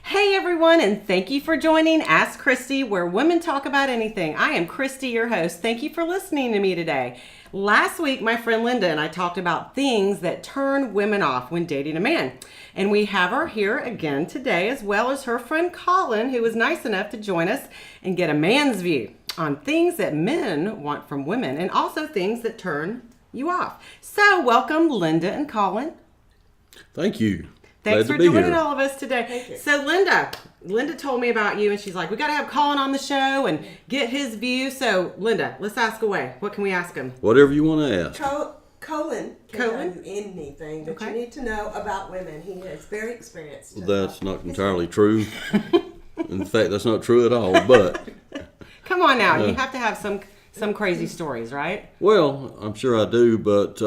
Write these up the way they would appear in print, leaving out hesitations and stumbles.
Hey everyone, and thank you for joining Ask Kristi, where women talk about anything. I am Kristi, your host. Thank you for listening to me today. Last week, my friend Linda and I talked about things that turn women off when dating a man. And we have her here again today, as well as her friend Colin, who was nice enough to join us and get a man's view on things that men want from women and also things that turn you off. So welcome, Linda and Colin. Thank you. Thanks for joining all of us today. Thank you. So Linda told me about you, and she's like, we got to have Colin on the show and get his view. So Linda, let's ask away. What can we ask him? Whatever you want to ask. Colin can tell you anything that you need to know about women. He is very experienced. Well, that's not entirely true. In fact, that's not true at all. But come on now, you have to have some crazy stories, right? well, I'm sure I do. But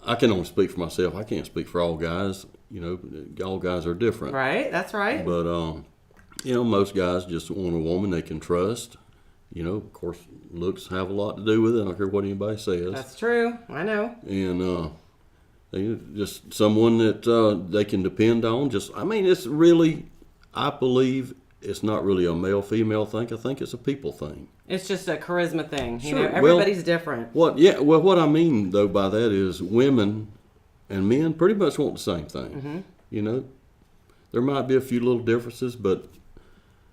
I can only speak for myself. I can't speak for all guys. You know, all guys are different. Right, that's right. But most guys just want a woman they can trust. You know, of course, looks have a lot to do with it. I don't care what anybody says. That's true. I know. And just someone that they can depend on. It's really, I believe it's not really a male-female thing. I think it's a people thing. It's just a charisma thing. Sure. You know, everybody's different. What I mean, though, by that is women and men pretty much want the same thing. Mm-hmm. You know, there might be a few little differences, but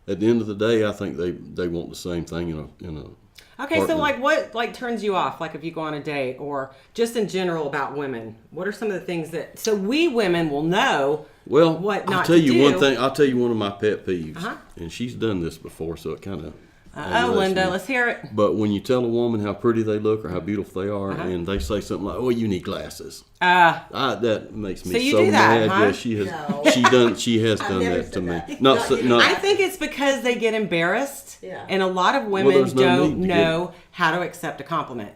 at the end of the day, I think they want the same thing in a Okay, partner. so what turns you off? Like if you go on a date or just in general about women, what are some of the things so we women will know what not I'll tell you to do? one thing. I'll tell you one of my pet peeves, Uh-huh. and she's done this before, so it kind of. Linda, let's hear it. But when you tell a woman how pretty they look or how beautiful they are, and they say something like, "Oh, you need glasses," that makes me So you so do that, mad. huh? Yeah, she has. No. She has I've done never that to said me. that. Not I think it's because they get embarrassed, Yeah. and a lot of women there's no don't need to know how to accept a compliment.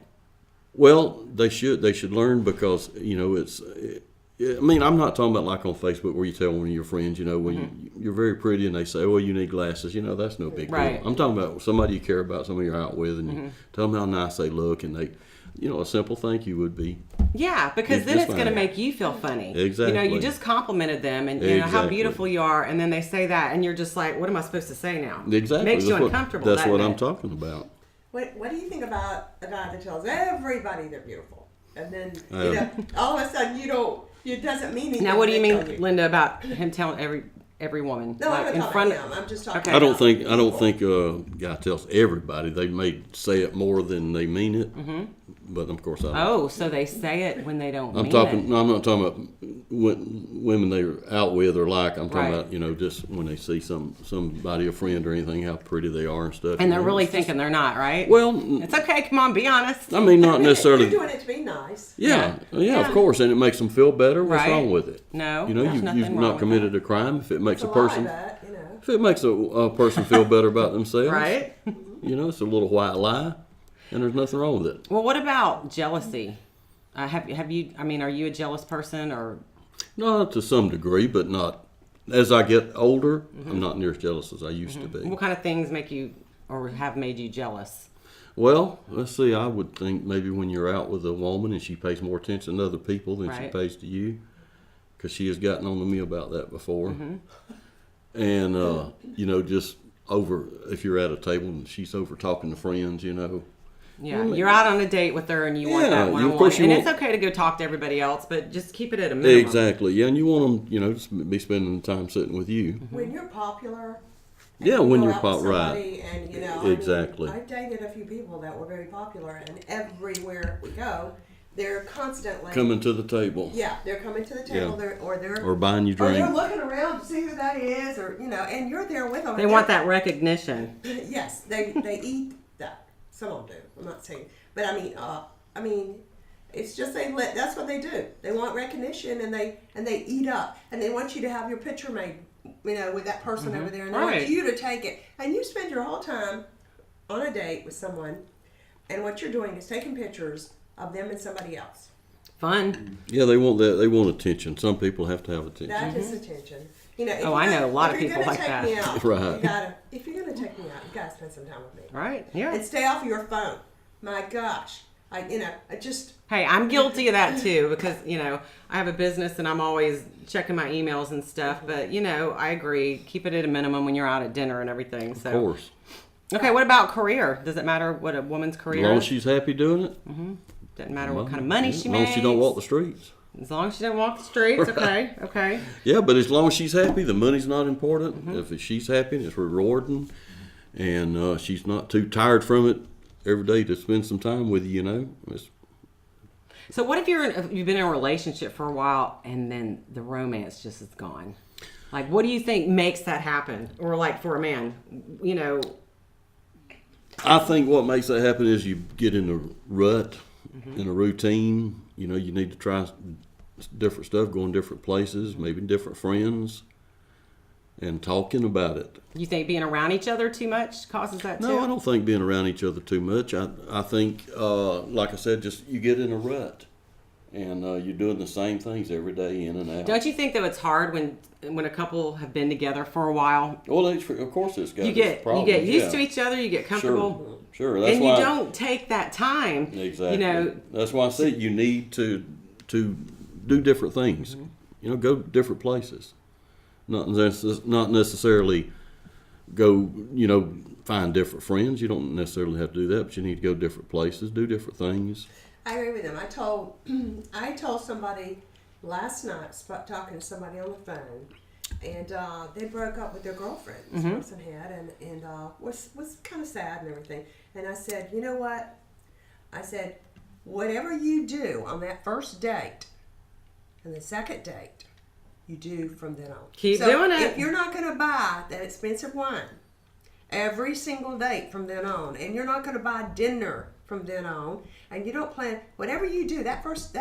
Well, they should learn because I'm not talking about like on Facebook where you tell one of your friends, when you're very pretty and they say, "Oh, you need glasses," that's no big Right. deal. I'm talking about somebody you care about, somebody you're out with, and you tell them how nice they look, and they, a simple thank you would be. Yeah, because It's then just it's going to fine. make you feel funny. Exactly. You just complimented them and how Exactly. beautiful you are, and then they say that, and you're just like, what am I supposed to say now? Exactly. Makes you That's uncomfortable. That's doesn't what it? I'm talking about. What do you think about a guy that tells everybody they're beautiful, and then Um, all of a sudden you don't? It doesn't mean anything. Now, what do you when mean, they tell Linda, about him telling every woman? No, I'm like, not talking about him. I'm just talking. Okay. I don't about think a guy tells everybody. They may say it more than they mean it, but of course I don't. Oh, so they say it when they don't I'm mean talking. it. No, I'm not talking about women they're out with or like. I'm talking Right. about just when they see somebody, a friend or anything, how pretty they are and stuff. And they're really thinking they're not, right? Well, It's okay. Come on, be honest. I mean, not necessarily. You're doing it to be nice. Yeah, Yeah. of course, and it makes them feel better. What's Right. wrong with it? No, You know, there's you've nothing wrong not with committed a crime. If it makes It's a a lie, person, but, if it makes a person feel better about themselves, Right? it's a little white lie, and there's nothing wrong with it. Well, what about jealousy? Have you? I mean, are you a jealous person or? Not to some degree, but not. As I get older, I'm not near as jealous as I used to be. What kind of things make you or have made you jealous? Well, let's see. I would think maybe when you're out with a woman and she pays more attention to other people than she Right. pays to you, because she has gotten on to me about that before. And just over if you're at a table and she's over talking to friends, Yeah, you're out on a date with her and you want Yeah, that of one-on-one. course you And want- it's okay to go talk to everybody else, but just keep it at a minimum. Exactly. Yeah, and you want them, to be spending time sitting with you. when you're popular. and Yeah, you when go you're out with popular, right. somebody And Exactly. I dated a few people that were very popular, and everywhere we go, they're constantly Coming to the table Yeah, they're coming to the table. Yeah. They're or buying you Or they're drink. looking around to see who that is, or and you're there with them. They want that recognition. Yes, they eat that. Some of them do. I'm not saying, but I mean, it's just that's what they do. They want recognition, and they eat up, and they want you to have your picture made, with that person over there, and they Right. want you to take it, and you spend your whole time on a date with someone, and what you're doing is taking pictures of them and somebody else. Fun. Yeah, they want that. They want attention. Some people have to have attention. That is attention. If Oh, I know a lot of if you're people gonna like take that. Me out, Right. if you're gonna take me out, you gotta spend some time with me. Right? Yeah. And stay off your phone. My gosh, I just. Hey, I'm guilty of that too because, I have a business and I'm always checking my emails and stuff. But, I agree. Keep it at a minimum when you're out at dinner and everything. So. Of course. Okay, what about career? Does it matter what a woman's career As long is? as she's happy doing it. Doesn't matter what kind of money she As long makes. as she don't walk the streets. As long as she doesn't walk the streets, okay, okay. Yeah, but as long as she's happy, the money's not important. If she's happy and it's rewarding, and she's not too tired from it every day to spend some time with you, So what if you've been in a relationship for a while and then the romance just is gone? Like, what do you think makes that happen? Or like for a man, I think what makes that happen is you get in a rut, in a routine. You need to try different stuff, going different places, maybe different friends, and talking about it. You think being around each other too much causes that too? No, I don't think being around each other too much. I think, like I said, just you get in a rut, and you're doing the same things every day, in and out. Don't you think that it's hard when a couple have been together for a while? Well, of course it's got You its problems. get used to each other, you get comfortable. Sure. That's And why you don't take that time. Exactly. That's why I said you need to do different things. Go different places. Not necessarily go, find different friends. You don't necessarily have to do that, but you need to go different places, do different things. I agree with him. I told somebody last night, talking to somebody on the phone, and they broke up with their girlfriend. This person had, and was kind of sad and everything. And I said, you know what? I said, whatever you do on that first date and the second date, you do from then on. Keep doing it. If you're not going to buy that expensive wine every single date from then on, and you're not going to buy dinner from then on, and you don't plan, whatever you do, that first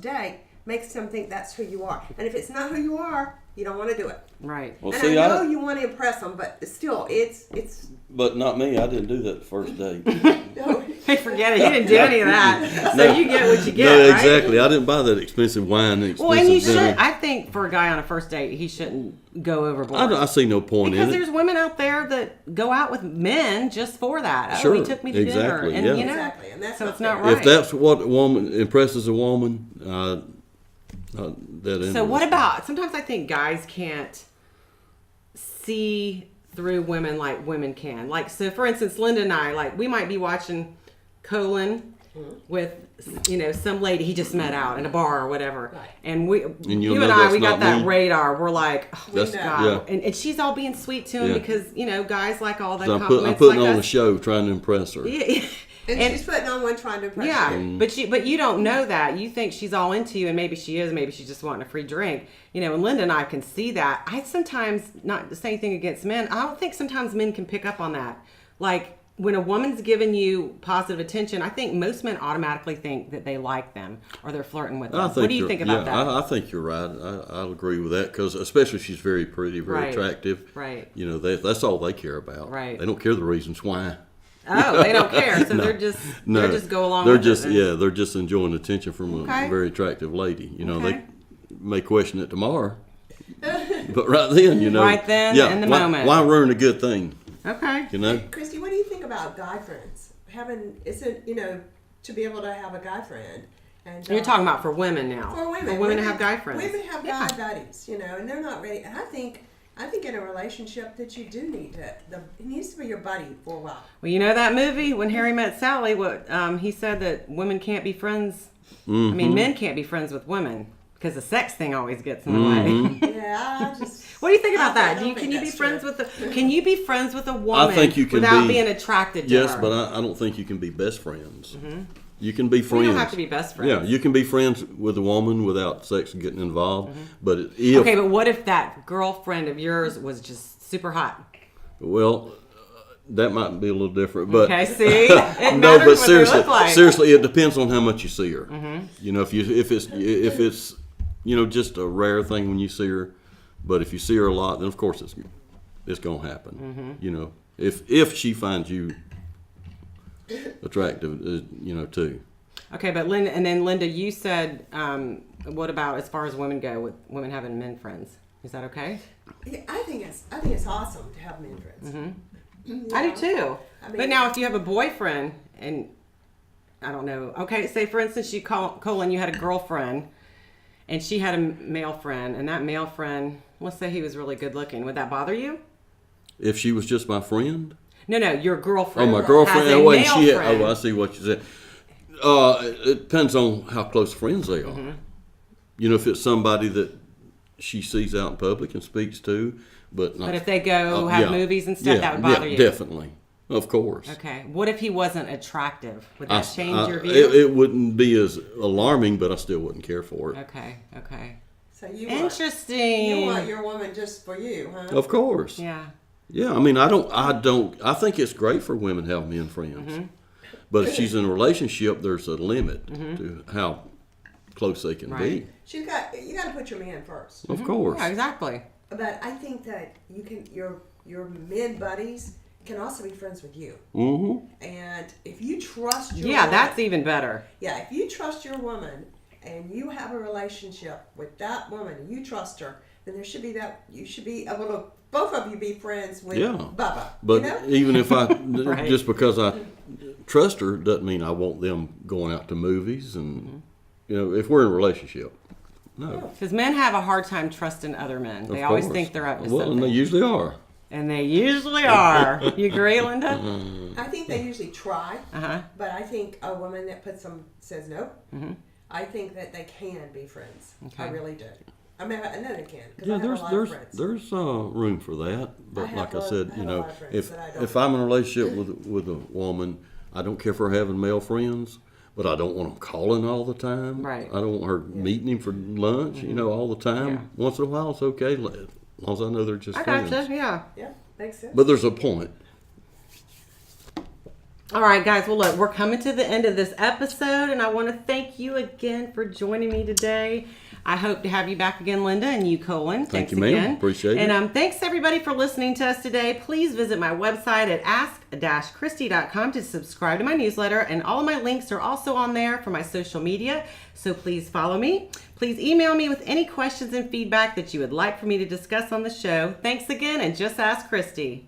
date makes them think that's who you are. And if it's not who you are, you don't want to do it. Right. Well, and I know you want to impress them, but still, it's. But not me. I didn't do that the first date. Hey, forget it. You didn't do any of that. So you get what you get, No, right? exactly. I didn't buy that expensive wine. Well, and you should. dinner. I think for a guy on a first date, he shouldn't go overboard. I see no point because in it. there's women out there that go out with men just for that. Sure, Oh, he took me to dinner, exactly, and yeah. Exactly, and that's so not it's not fair. right. If that's what a woman impresses a woman, that ends. So what about? Sometimes I think guys can't see through women like women can. Like, so for instance, Linda and I, we might be watching Colin with, some lady he just met out in a bar or whatever. Right. And you'll you know and I, that's we got not that me. radar. We're like, oh, That's- God. yeah. And she's all being sweet to him Yeah. because, guys like all that So I'm compliments. putting like on us. a show trying to impress her. Yeah. And she's putting on one trying to impress Yeah, you. but you don't know that. You think she's all into you, and maybe she is. Maybe she's just wanting a free drink. And Linda and I can see that. I sometimes, not to say anything against men, I don't think sometimes men can pick up on that. Like, when a woman's giving you positive attention, I think most men automatically think that they like them or they're flirting with them. What do you think about that? I think you're right. I'll agree with that because especially if she's very pretty, very Right. attractive. Right. That's all they care about. Right. They don't care the reasons why. Oh, they don't care. So No. they're just No, they just go along They're with just it. they're just enjoying attention from Okay. a very attractive lady. Okay. They may question it tomorrow, but right then, Right then, in the moment. Why ruin a good thing? Okay. Christy, what do you think about guy friends? To be able to have a guy friend. And You're talking about for women now. for women. For women to have guy friends. Women have Yeah. guy buddies, and they're not ready. And I think in a relationship that you do need it needs to be your buddy for a while. Well, that movie, When Harry Met Sally, he said that women can't be friends. Mm-hmm. I mean, men can't be friends with women because the sex thing always gets in the way. Yeah, I just. What do you think about that? I don't Can think you be that's friends true. Can you be friends with a woman think you can without be- being attracted to Yes, her? but I don't think you can be best friends. You can be friends. We don't have to be best friends. Yeah, you can be friends with a woman without sex getting involved. But if Okay, but what if that girlfriend of yours was just super hot? well, that might be a little different. But Okay, see? It no, matters but what seriously, they look like. seriously, it depends on how much you see her. If it's just a rare thing when you see her, but if you see her a lot, then of course it's gonna happen. If she finds you attractive, too. Okay, but Linda, you said, what about as far as women go, with women having men friends? Is that okay? Yeah, I think it's awesome to have men friends. I do too. I mean- But now, if you have a boyfriend and I don't know. Okay, say for instance, Colin, you had a girlfriend, and she had a male friend, and that male friend, let's say he was really good looking. Would that bother you? If she was just my friend? No, your girlfriend. Oh, my girlfriend. Has a Wait, male friend. I see what you said. It depends on how close friends they are. You know, if it's somebody that she sees out in public and speaks to, but not. But if they go have movies and stuff, that would bother you. Definitely, of course. Okay. What if he wasn't attractive? Would that change your view? It wouldn't be as alarming, but I still wouldn't care for it. Okay. So you Interesting. you want your woman just for you, huh? Of course. Yeah. Yeah, I mean, I think it's great for women to have men friends. But if she's in a relationship, there's a limit to how close they can be. You got to put your man first. Of course. Yeah, exactly. But I think that you can your men buddies can also be friends with you. Mm-hmm. And if you trust your Yeah, woman, that's even better. Yeah, if you trust your woman and you have a relationship with that woman and you trust her, then there should be that you should be able to both of you be friends with Bubba. But you know? even if I Right. just because I trust her doesn't mean I want them going out to movies and you know, if we're in a relationship. No. Because men have a hard time trusting other men. They always think they're up to something. And they usually are. And they usually are. You agree, Linda? I think they usually try, Uh-huh. but I think a woman that says no, I think that they can be friends. Okay. I really do. I mean, I know they can because Yeah, I have a lot of friends. there's room for that. But have like I a- said, I you have a know, lot of friends if that I don't if I'm in a relationship with a woman, I don't care for her having male friends, but I don't want them calling all the time. Right. I don't want her meeting him for lunch, you know, all the time. Yeah. Once in a while, it's okay, as long as I know they're just I friends. gotcha, yeah. Yeah, makes sense. But there's a point. All right, guys. Well, look, we're coming to the end of this episode, and I want to thank you again for joining me today. I hope to have you back again, Linda, and you, Colin. Thank you, Thanks ma'am. again. Appreciate it. And thanks, everybody, for listening to us today. Please visit my website at ask-christy.com to subscribe to my newsletter, and all of my links are also on there for my social media, so please follow me. Please email me with any questions and feedback that you would like for me to discuss on the show. Thanks again, and just ask Kristi.